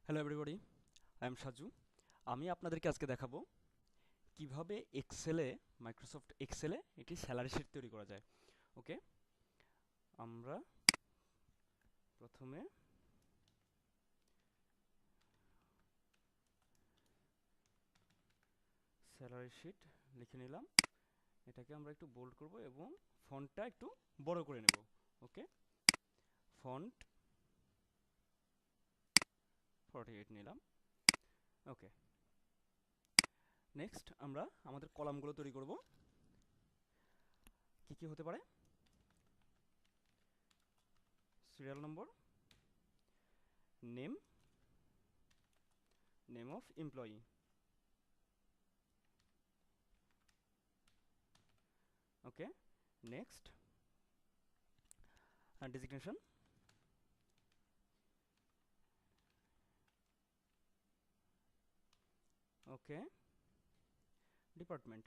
Hello everybody, I am Saju. আমি আপনাদেরকে আজকে দেখাবো কিভাবে মাইক্রোসফট এক্সেলে একটি স্যালারি শিট তৈরি করা যায়। ওকে, আমরা প্রথমে স্যালারি শিট লিখে নিলাম। এটাকে আমরা একটু বোল্ড করব এবং ফন্টটা একটু বড় করে নেব। ওকে, ফন্ট 48 নিলাম। ওকে, নেক্সট আমরা আমাদের কলামগুলো তৈরি করব। কি কি হতে পারে? Serial number, name, name of employee. Okay, next designation. Okay, department,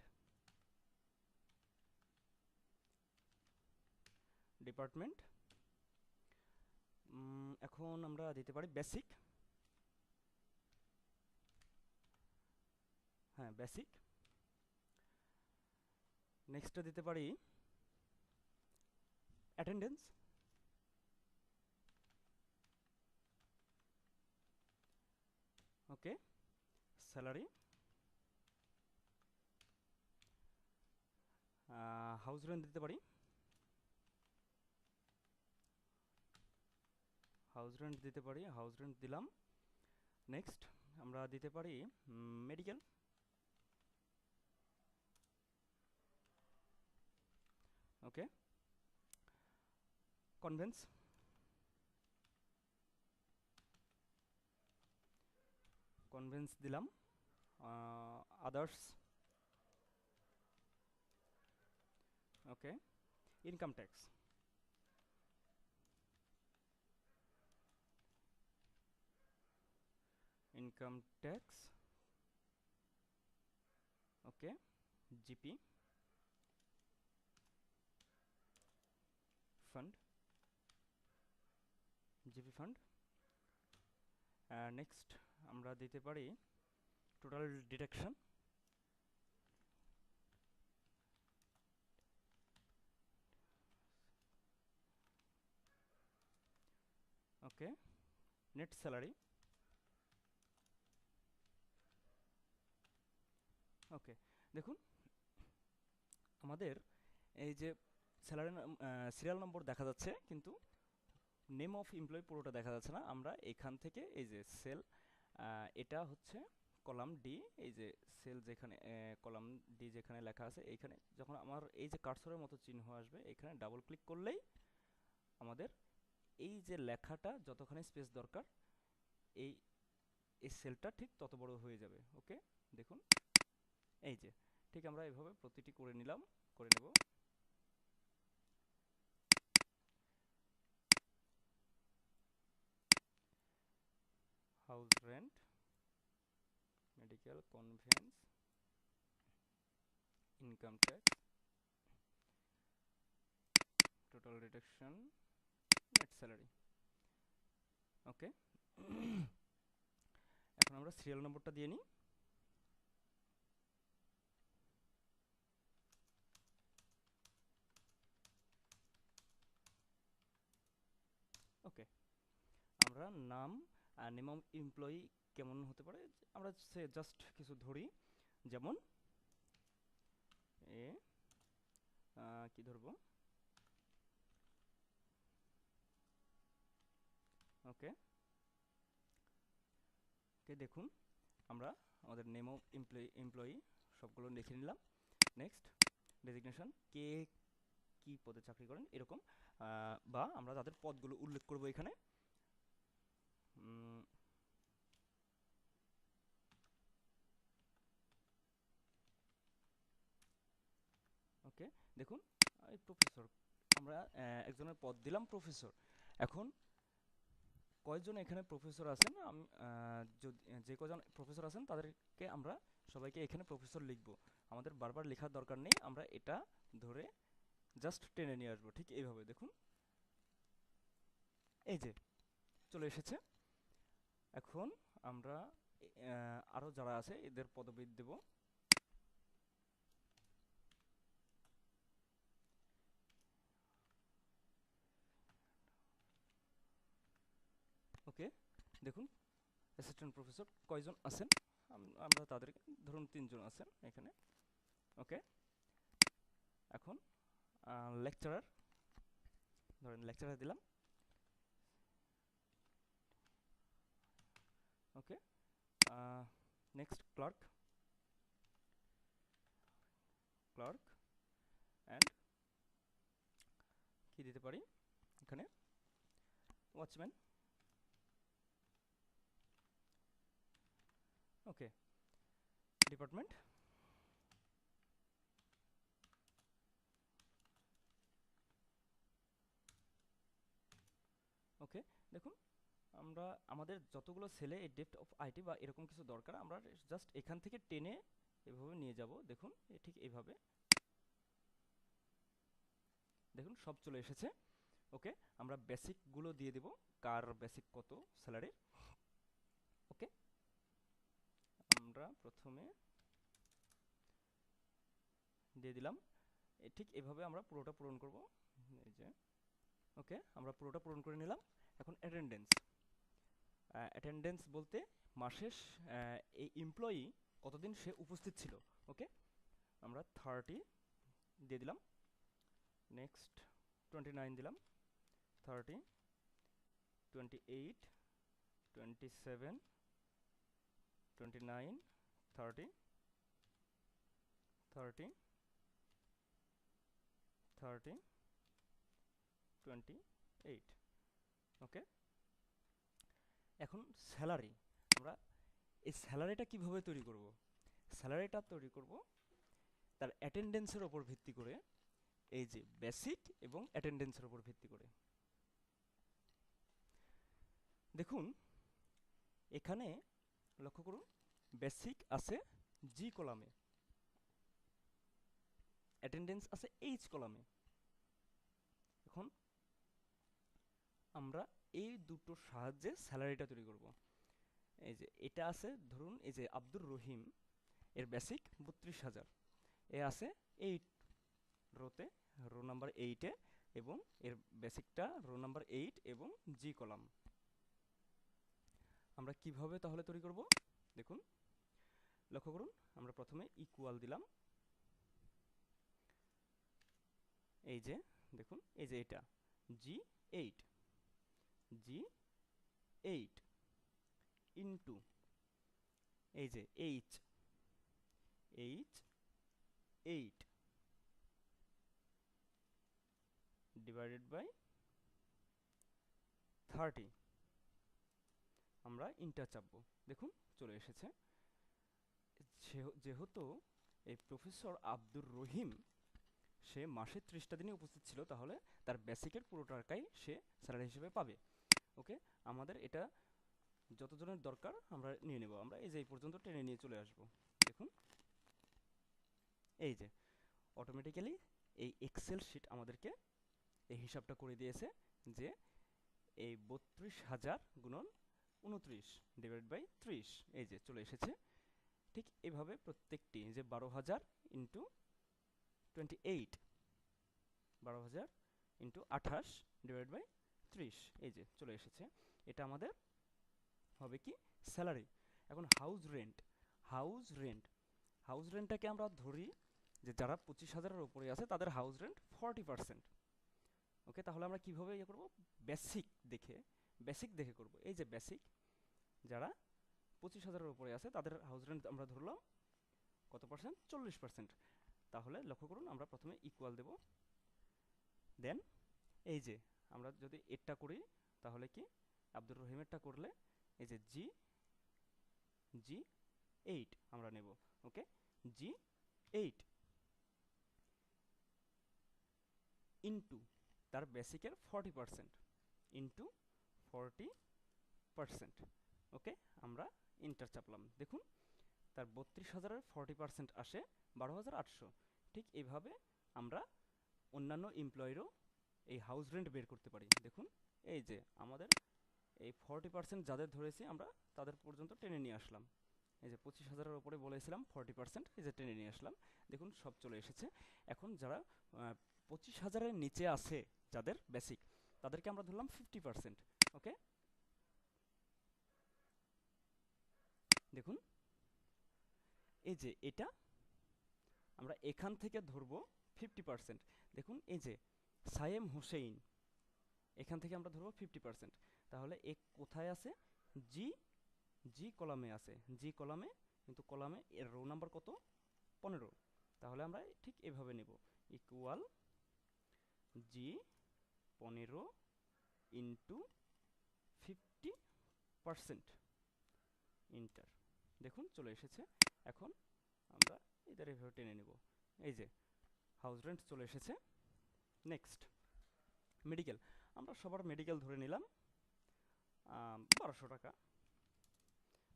department. এখন আমরা দিতে পারি বেসিক। হ্যাঁ, বেসিক। নেক্সটটা দিতে পারি attendance. Okay, salary, house rent দিতে পারি। হাউস রেন্ট দিলাম। নেক্সট আমরা দিতে পারি মেডিকেল। ওকে, কনভেন্স, কনভেন্স দিলাম। Others. Okay, income tax, income tax. Okay, GP, fund, GP fund. Next আমরা দিতে পারি total deduction. Okay, net salary. Okay, দেখুন আমাদের এই যে স্যালারি সিরিয়াল নম্বর দেখা যাচ্ছে, কিন্তু নেম অফ এমপ্লয়ি পুরোটা দেখা যাচ্ছে না। আমরা এখান থেকে এই যে সেল, এটা হচ্ছে কলাম ডি, এই যে সেল যেখানে কলাম ডি যেখানে লেখা আছে, এইখানে যখন আমার এই যে কার্সরের মতো চিহ্ন আসবে, এখানে ডাবল ক্লিক করলেই আমাদের এই যে লেখাটা যতখানি স্পেস দরকার, এই এই সেলটা ঠিক তত বড় হয়ে যাবে। ওকে, দেখুন এই যে ঠিক আমরা এভাবে প্রতিটি করে নিলাম, করে নেব। House rent, medical, conveyance, income tax, total deduction, net salary. Okay, এখন আমরা সিরিয়াল নম্বরটা দিয়ে নিই। ওকে, আমরা নাম, নেম অফ এমপ্লয়ি কেমন হতে পারে আমরা সে জাস্ট কিছু ধরি, যেমন এ, কি ধরবো? ওকে, ওকে, দেখুন আমরা আমাদের নেম অফ এমপ্লয়ি সবগুলো লিখে নিলাম। নেক্সট ডেজিগনেশন, কে কি পদে চাকরি করেন এরকম, বা আমরা তাদের পদগুলো উল্লেখ করব এখানে। ওকে, দেখুন এই প্রফেসর, আমরা একজনের পদ দিলাম প্রফেসর। এখন কয়জন এখানে প্রফেসর আছেন, আমি যদি যে কজন প্রফেসর আছেন তাদেরকে আমরা সবাইকে এখানে প্রফেসর লিখব। আমাদের বারবার লেখার দরকার নেই, আমরা এটা ধরে জাস্ট টেনে নিয়ে আসবো। ঠিক এইভাবে দেখুন, এই যে চলে এসেছে। এখন আমরা আরও যারা আছে এদের পদবি দেব। ওকে, দেখুন অ্যাসিস্ট্যান্ট প্রফেসর কয়জন আছেন, আমরা তাদেরকে ধরুন 3 জন আছেন এখানে। ওকে, এখন লেকচারার, ধরেন লেকচারার দিলাম। ওকে, নেক্সট ক্লার্ক, ক্লার্ক অ্যান্ড কি দিতে পারি এখানে, ওয়াচম্যান। ওকে, ডিপার্টমেন্ট, ওকে। দেখুন আমরা আমাদের যতগুলো ছেলে এই ডেপ্থ অফ আইটি বা এরকম কিছু দরকার, আমরা জাস্ট এখান থেকে টেনে এভাবে নিয়ে যাব। দেখুন ঠিক এইভাবে, দেখুন সব চলে এসেছে। ওকে, আমরা বেসিকগুলো দিয়ে দেব, কার বেসিক কত স্যালারি। ওকে, আমরা প্রথমে দিয়ে দিলাম। ঠিক এভাবে আমরা পুরোটা পূরণ করব, এই যে। ওকে, আমরা পুরোটা পূরণ করে নিলাম। এখন অ্যাটেন্ডেন্স, অ্যাটেন্ডেন্স বলতে মাসের এই এমপ্লয়ি কতদিন সে উপস্থিত ছিল। ওকে, আমরা 30 দিয়ে দিলাম, নেক্সট 29 দিলাম, 30, 28, 27, 29, 30, 30, 30, 28। ওকে, এখন স্যালারি, আমরা এই স্যালারিটা কিভাবে তৈরি করব? স্যালারিটা তৈরি করব তার অ্যাটেন্ডেন্সের ওপর ভিত্তি করে, এই যে বেসিক এবং অ্যাটেন্ডেন্সের ওপর ভিত্তি করে। দেখুন এখানে লক্ষ্য করুন, বেসিক আছে জি কলামে, অ্যাটেন্ডেন্স আছে এইচ কলামে। এখন আমরা এই দুটোর সাহায্যে স্যালারিটা তৈরি করব। এই যে এটা আছে, ধরুন এই যে আব্দুর রহিম, এর বেসিক 32,000, এ আছে 8 রোতে, রো নাম্বার 8-এ, এবং এর বেসিকটা রো নাম্বার 8 এবং জি কলাম। আমরা কিভাবে তাহলে তৈরি করব? দেখুন লক্ষ্য করুন, আমরা প্রথমে ইকুয়াল দিলাম, এই যে দেখুন এই যে এটা G8, G8 ইনটু এই যে H8 ডিভাইডেড বাই 30। আমরা ইন্টার চাপবো, দেখুন চলে এসেছে। যেহেতু এই প্রফেসর আব্দুর রহিম সে মাসে 30টা দিনে উপস্থিত ছিল, তাহলে তার বেসিকের পুরো টাকাই সে স্যালারি হিসেবে পাবে। ওকে, আমাদের এটা যতজনের দরকার আমরা নিয়ে নেব, আমরা এই যে এই পর্যন্ত টেনে নিয়ে চলে আসব। দেখুন এই যে অটোমেটিক্যালি এই এক্সেল শিট আমাদেরকে এই হিসাবটা করে দিয়েছে যে এই 32,000 গুণন 29 ডিভাইড বাই 30, এই যে চলে এসেছে। ঠিক এভাবে প্রত্যেকটি, যে 12,000 ইন্টু 28, 12,000 ইন্টু 28 ডিভাইড বাই 30, এই যে চলে এসেছে। এটা আমাদের হবে কি স্যালারি। এখন house rent, house rent, house রেন্টটাকে আমরা ধরি যে যারা 25,000-এর উপরে আছে তাদের হাউস রেন্ট 40%। ওকে, তাহলে আমরা কিভাবে ইয়ে করব? বেসিক দেখে, বেসিক দেখে করব। এই যে বেসিক, যারা 25,000-এর উপরে আছে তাদের হাউস রেন্ট আমরা ধরলাম কত পার্সেন্ট? 40%। তাহলে লক্ষ্য করুন, আমরা প্রথমে ইকুয়াল দেব, দেন এই যে আমরা যদি এটা করি তাহলে কি আব্দুর রহিমেরটা করলে এই যে G8 আমরা নেব। ওকে, G8 ইনটু তার বেসিকের 40% ইনটু 40%। ওকে, আমরা ইন্টার চাপলাম, দেখুন তার 32,000-এর 40% আসে 12,800। ঠিক এইভাবে আমরা অন্যান্য এমপ্লয়িরও এই হাউস রেন্ট বের করতে পারি। দেখুন এই যে আমাদের এই 40% যাদের ধরেছি আমরা তাদের পর্যন্ত টেনে নিয়ে আসলাম। এই যে 25,000-এর ওপরে বলেছিলাম 40%, এই যে টেনে নিয়ে আসলাম, দেখুন সব চলে এসেছে। এখন যারা 25,000-এর নিচে আছে, যাদের বেসিক, তাদেরকে আমরা ধরলাম 50%। ওকে, দেখুন এই যে এটা আমরা এখান থেকে ধরবো 50%। দেখুন এই যে সায়েম হোসেইন, এখান থেকে আমরা ধরবো 50%। তাহলে এ কোথায় আছে? জি, জি কলামে আছে, জি কলামে, কিন্তু কলামে এর রো নাম্বার কত? 15। তাহলে আমরা ঠিক এভাবে নেব, ইকুয়াল জি 15 ইন্টু 50%, ইন্টার। দেখুন চলে এসেছে। এখন আমরা এদের এভাবে টেনে নেব। এই যে হাউস রেন্ট চলে এসেছে। নেক্সট মেডিকেল, আমরা সবার মেডিকেল ধরে নিলাম 1200 টাকা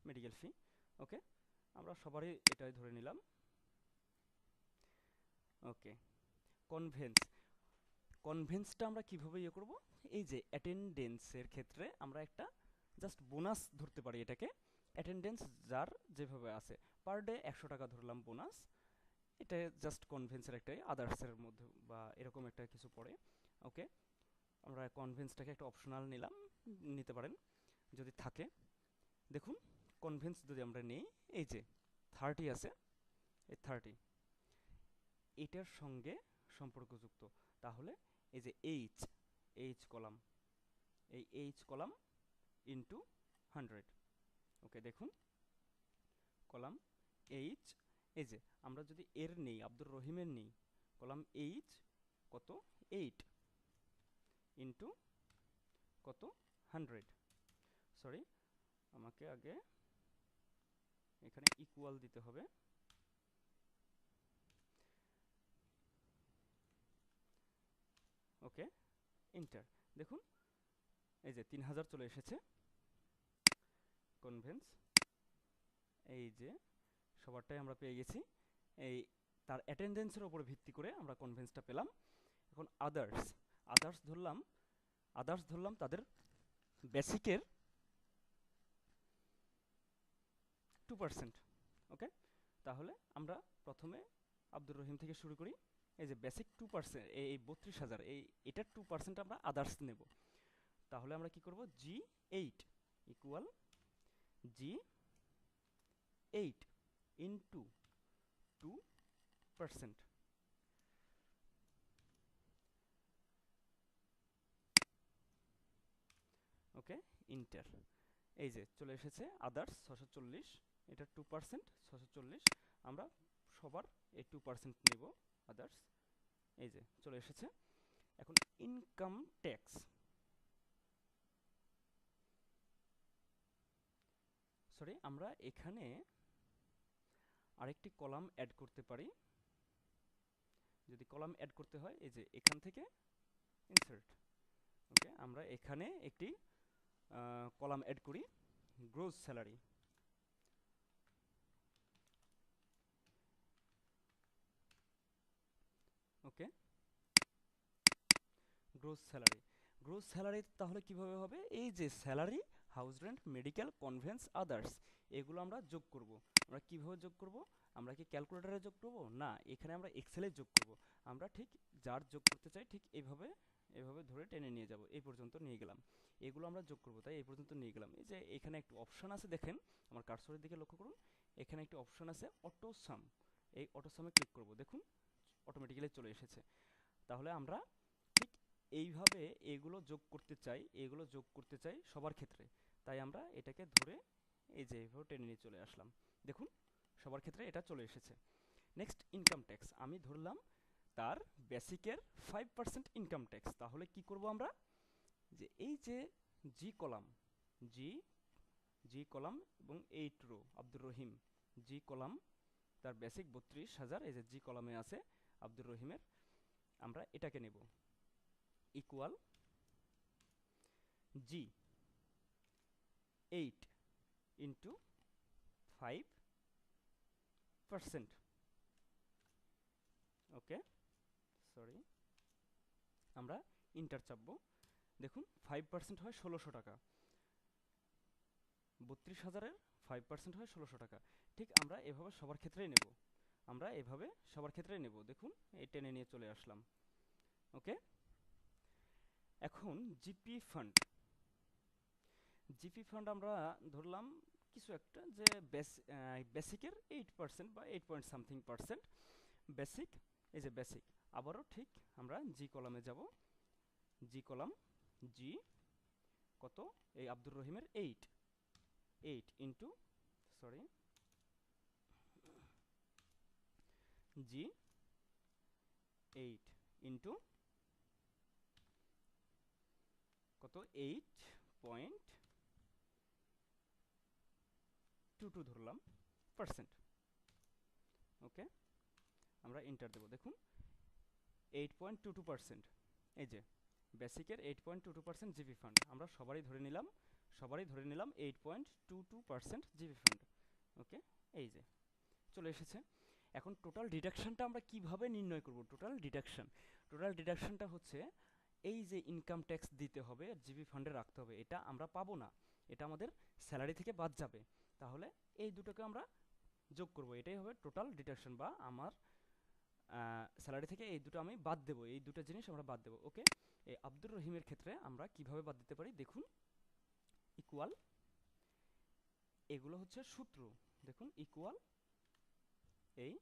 মেডিকেল ফি। ওকে, আমরা সবারই এটাই ধরে নিলাম। ওকে, কনভেন্স, কনভেন্সটা আমরা কিভাবে ইয়ে করব? এই যে অ্যাটেন্ডেন্সের ক্ষেত্রে আমরা একটা জাস্ট বোনাস ধরতে পারি এটাকে। অ্যাটেন্ডেন্স যার যেভাবে আছে, পার ডে 100 টাকা ধরলাম বোনাস। এটা জাস্ট কনভেন্সের একটাই, আদার্সের মধ্যে বা এরকম একটা কিছু পড়ে। ওকে, আমরা কনভেন্সটাকে একটা অপশনাল নিলাম, নিতে পারেন যদি থাকে। দেখুন কনভেন্স যদি আমরা নিই, এই যে 30 আছে, এই 30 এটার সঙ্গে সম্পর্কযুক্ত। তাহলে এই যে এইচ, এইচ কলাম, এই এইচ কলাম ইন্টু 100। ওকে, দেখুন কলাম এইচ, এই যে আমরা যদি এর নেই, আব্দুর রহিমের নেই, কলাম এইচ কত? 8 ইন্টু কত? 100। সরি, আমাকে আগে এখানে ইকুয়াল দিতে হবে। ওকে, ইন্টার। দেখুন এই যে 3000 চলে এসেছে কনভেন্স। এই যে সবারটাই আমরা পেয়ে গেছি। এই তার অ্যাটেন্ডেন্সের উপর ভিত্তি করে আমরা কনভেন্সটা পেলাম। এখন আদার্স, আদার্স ধরলাম, আদার্স ধরলাম তাদের বেসিকের 2%। ওকে, তাহলে আমরা প্রথমে আব্দুর রহিম থেকে শুরু করি। এই যে বেসিক 2%, এই 32,000, এটার 2% আমরা আদার্স নেব। তাহলে আমরা কি করব? G8 equal G8 into 2%। ওকে, ইন্টার। এই যে চলে এসেছে আদার্স 640, এটার 2% 640, আমরা সবার এই 2% নেব আদার্স। এই যে চলে এসেছে। এখন ইনকাম ট্যাক্স, সরি আমরা এখানে আরেকটি কলাম অ্যাড করতে পারি। যদি কলাম অ্যাড করতে হয়, এই যে এখান থেকে ইনসার্ট। ওকে, আমরা এখানে একটি কলাম অ্যাড করি, গ্রোস স্যালারি। ওকে, গ্রোস স্যালারি, গ্রোস স্যালারি তাহলে কিভাবে হবে? এই যে salary, house rent, medical, convince, others, এগুলো আমরা যোগ করব। আমরা কিভাবে যোগ করব? আমরা কি ক্যালকুলেটরে যোগ করব? না, এখানে আমরা এক্সেলে যোগ করব। আমরা ঠিক যার যোগ করতে চাই ঠিক এইভাবে, এভাবে ধরে টেনে নিয়ে যাব, এই পর্যন্ত নিয়ে গেলাম। এগুলো আমরা যোগ করব, তাই এই পর্যন্ত নিয়ে গেলাম। এই যে এখানে একটু অপশন আছে, দেখেন আমার কার্সরের দিকে লক্ষ্য করুন, এখানে একটি অপশন আছে অটো সাম। এই অটো সামে ক্লিক করব, দেখুন অটোমেটিক্যালি চলে এসেছে। তাহলে আমরা ঠিক এইভাবে এগুলো যোগ করতে চাই, এগুলো যোগ করতে চাই সবার ক্ষেত্রে। তাই আমরা এটাকে ধরে এই যে এইভাবে টেনে নিয়ে চলে আসলাম। দেখুন সবার ক্ষেত্রে এটা চলে এসেছে। নেক্সট ইনকাম ট্যাক্স, আমি ধরলাম তার বেসিকের 5% ইনকাম ট্যাক্স। তাহলে কি করব আমরা? যে এই যে জি কলাম, জি, জি কলাম এবং 8 রো আব্দুর রহিম, জি কলাম তার বেসিক 32,000, এই যে জি কলামে আছে আব্দুর রহিমের, আমরা এটাকে নেব ইকুয়াল G8 ইন্টু 5%। ওকে, সরি আমরা ইন্টার চাপবো। দেখুন 5% হয় 1600 টাকা। 32,000-এর 5% হয় 1600 টাকা। ঠিক আমরা এভাবে সবার ক্ষেত্রেই নেব, দেখুন এই টেনে নিয়ে চলে আসলাম। ওকে, এখন জিপি ফান্ড আমরা ধরলাম কিছু একটা, যে বেসিকের 8% বা 8 পয়েন্ট সামথিং পার্সেন্ট বেসিক। এই যে বেসিক, আবারও ঠিক আমরা জি কলামে যাব, জি কলাম, জি কত, এই আব্দুর রহিমের 8 ইন্টু, সরি, জি 8 ইন্টু কত, 8.22 ধরলাম পার্সেন্ট। ওকে, আমরা এন্টার দেব। দেখুন 8.22%, এই যে বেসিকের 8.22% জিপি ফান্ড আমরা সবারই ধরে নিলাম 8.22% জিপি ফান্ড। ওকে, এই যে চলে এসেছে। এখন টোটাল ডিডাকশনটা আমরা কিভাবে নির্ণয় করব? টোটাল ডিডাকশনটা হচ্ছে এই যে ইনকাম ট্যাক্স দিতে হবে, জিপি ফান্ডে রাখতে হবে, এটা আমরা পাবো না, এটা আমাদের স্যালারি থেকে বাদ যাবে। তাহলে এই দুটোকে আমরা যোগ করব, এটাই হবে টোটাল ডিডাকশন, বা আমার স্যালারি থেকে এই দুটো আমি বাদ দেবো, এই দুটো জিনিস আমরা বাদ দেবো। ওকে, এই আব্দুর রহিমের ক্ষেত্রে আমরা কিভাবে বাদ দিতে পারি দেখুন, ইকুয়াল, এগুলো হচ্ছে সূত্র, দেখুন ইকুয়াল, এই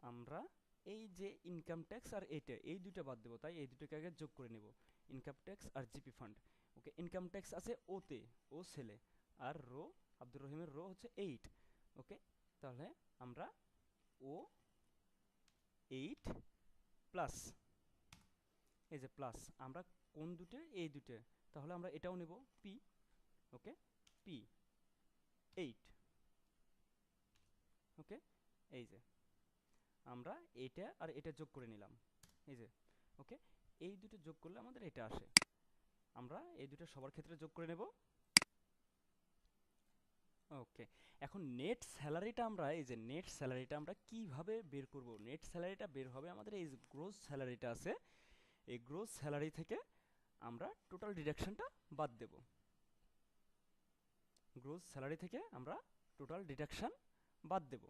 আমরা এই যে ইনকাম ট্যাক্স আর এইটা, এই দুটো বাদ দেবো, তাই এই দুটোকে আগে যোগ করে নেব, ইনকাম ট্যাক্স আর জিপি ফান্ড। ওকে, ইনকাম ট্যাক্স আছে ওতে, ও সেলে, আর রো, আব্দুর রহিমের রো হচ্ছে 8। ওকে, তাহলে আমরা ও 8 প্লাস, এই যে প্লাস, আমরা কোন দুটো, এই দুটো, তাহলে আমরা এটাও নেব পি। ওকে, পি 8। ওকে, এই যে আমরা এটা আর এটা যোগ করে নিলাম, এই যে। ওকে, এই দুটো যোগ করলে আমাদের এটা আসে, আমরা এই দুটো সবার ক্ষেত্রে যোগ করে নেব। ওকে, এখন নেট স্যালারিটা আমরা, এই যে নেট স্যালারিটা আমরা কিভাবে বের করব? নেট স্যালারিটা বের হবে আমাদের এই যে গ্রোস স্যালারিটা আছে, এই গ্রোস স্যালারি থেকে আমরা টোটাল ডিডাকশনটা বাদ দেব, গ্রোস স্যালারি থেকে আমরা টোটাল ডিডাকশন বাদ দেব।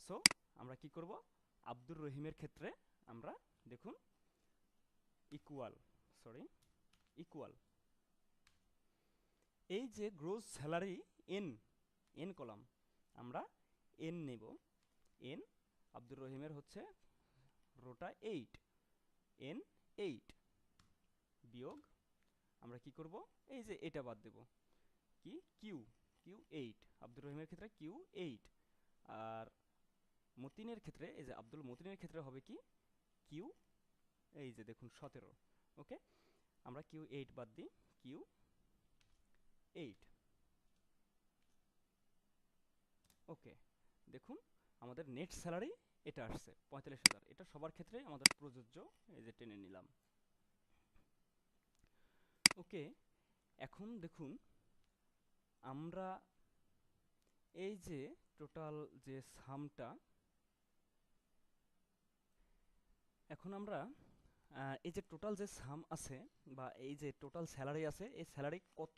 সো আমরা কি করব? আব্দুর রহিমের ক্ষেত্রে আমরা দেখুন ইকুয়াল, সরি, ইকুয়াল, এই যে গ্রোস স্যালারি এন কলাম, আমরা এন নেব, এন, আব্দুর রহিমের হচ্ছে রোটা 8, এন 8 বিয়োগ, আমরা কি করব? এই যে এটা বাদ দেব, কি, কিউ 8, আব্দুর রহিমের ক্ষেত্রে কিউ 8, আর মতিনের ক্ষেত্রে, এই যে আব্দুল মতিনের ক্ষেত্রে হবে কি, কিউ, এই যে দেখুন 17। ওকে, আমরা কিউ 8 বাদ দিই, কিউ 8। ওকে, দেখুন আমাদের নেট স্যালারি এটা আসছে 45,000, এটা সবার ক্ষেত্রে আমাদের প্রযোজ্য, এই যে টেনে নিলাম। ওকে, এখন দেখুন আমরা এই যে টোটাল যে সামটা, এখন আমরা এই যে টোটাল যে সাম আছে, বা এই যে টোটাল স্যালারি আছে, এই স্যালারি কত,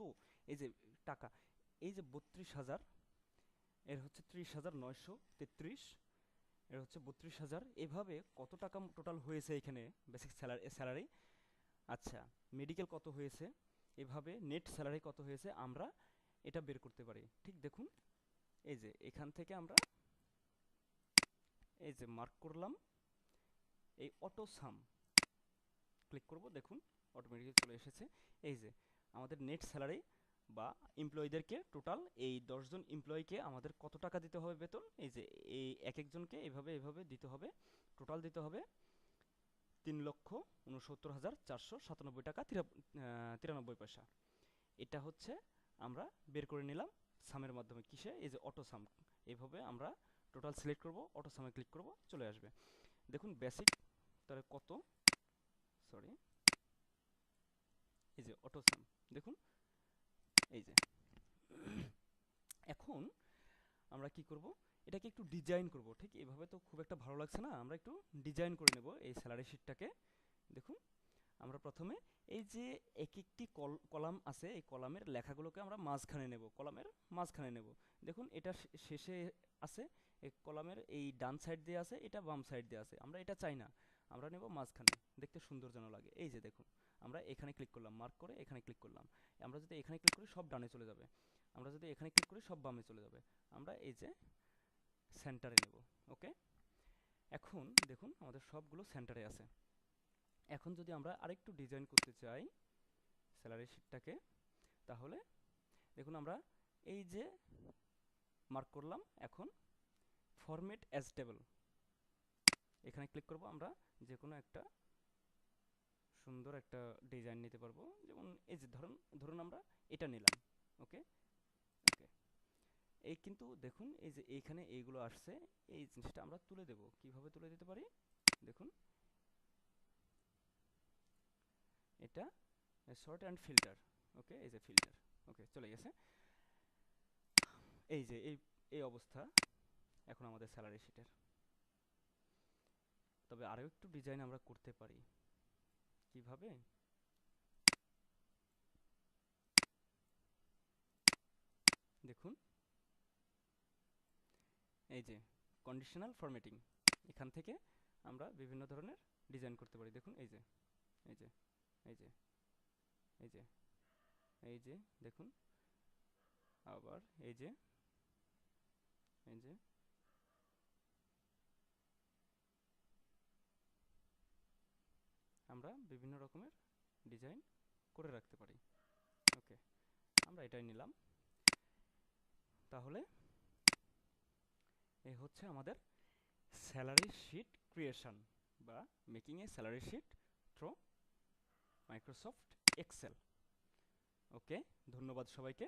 এই যে টাকা, এই যে 32,000, এর হচ্ছে 30,933, এর হচ্ছে 32,000, এভাবে কত টাকা টোটাল হয়েছে এখানে বেসিক স্যালারি। আচ্ছা, মেডিকেল কত হয়েছে, এভাবে নেট স্যালারি কত হয়েছে আমরা এটা বের করতে পারি। ঠিক দেখুন, এই যে এখান থেকে আমরা এই যে মার্ক করলাম, এই অটো সাম ক্লিক করব, দেখুন অটোমেটিক্যালি চলে এসেছে। এই যে আমাদের নেট স্যালারি বা এমপ্লয়ীদেরকে টোটাল এই 10 জন এমপ্লয়িকে আমাদের কত টাকা দিতে হবে বেতন, এই যে এই এক একজনকে এভাবে দিতে হবে, টোটাল দিতে হবে 3,69,497 টাকা 93 পয়সা। এটা হচ্ছে আমরা বের করে নিলাম সামের মাধ্যমে, কিসে, এই যে অটো সাম, এইভাবে আমরা টোটাল সিলেক্ট করব, অটো সামে ক্লিক করব, চলে আসবে। দেখুন বেসিক তাহলে কত, সরি, এই যে অটো সাম, দেখুন এই যে। এখন আমরা কি করব? এটাকে একটু ডিজাইন করব, ঠিক এভাবে তো খুব একটা ভালো লাগছে না, আমরা একটু ডিজাইন করে নেব এই স্যালারি শিটটাকে। দেখুন আমরা প্রথমে এই যে এক একটি কলাম আছে, এই কলামের লেখাগুলোকে আমরা মাঝখানে নেব, কলামের মাঝখানে নেব। দেখুন এটা শেষে আছে, এই কলামের এই ডান সাইড দিয়ে আছে, এটা বাম সাইড দিয়ে আছে, আমরা এটা চাই না, আমরা নেব মাঝখানে, দেখতে সুন্দর যেন লাগে। এই যে দেখুন, আমরা এখানে ক্লিক করলাম, মার্ক করে এখানে ক্লিক করলাম। আমরা যদি এখানে ক্লিক করি সব ডানে চলে যাবে, আমরা যদি এখানে ক্লিক করি সব বামে চলে যাবে। আমরা এই যে সেন্টারে নেব। ওকে, এখন দেখুন আমাদের সবগুলো সেন্টারে আছে। এখন যদি আমরা আরেকটু ডিজাইন করতে চাই স্যালারি শিটটাকে, তাহলে দেখুন আমরা এই যে মার্ক করলাম, এখন ফরম্যাট অ্যাজ টেবল এখানে ক্লিক করব। আমরা যে কোনো একটা সুন্দর একটা ডিজাইন নিতে পারবো, যেমন এই যে ধরুন আমরা এটা নিলাম। ওকে ওকে, এই কিন্তু দেখুন এই যে এইখানে এইগুলো আসছে, এই জিনিসটা আমরা তুলে দেব। কিভাবে তুলে দিতে পারি দেখুন, এটা সর্ট অ্যান্ড ফিল্টার। ওকে, এই যে ফিল্টার, ওকে চলে গেছে। এই যে এই অবস্থা এখন আমাদের স্যালারি শিটের। তবে আরও একটু ডিজাইন আমরা করতে পারি। কিভাবে? দেখুন এই যে কন্ডিশনাল ফরম্যাটিং, এখান থেকে আমরা বিভিন্ন ধরনের ডিজাইন করতে পারি। দেখুন এই যে এই যে এই যে এই যে এই যে দেখুন, আবার এই যে এই যে আমরা বিভিন্ন রকমের ডিজাইন করে রাখতে পারি। ওকে, আমরা এটাই নিলাম। তাহলে এই হচ্ছে আমাদের স্যালারি শিট ক্রিয়েশন বা making a salary sheet through Microsoft Excel. Okay, ধন্যবাদ সবাইকে।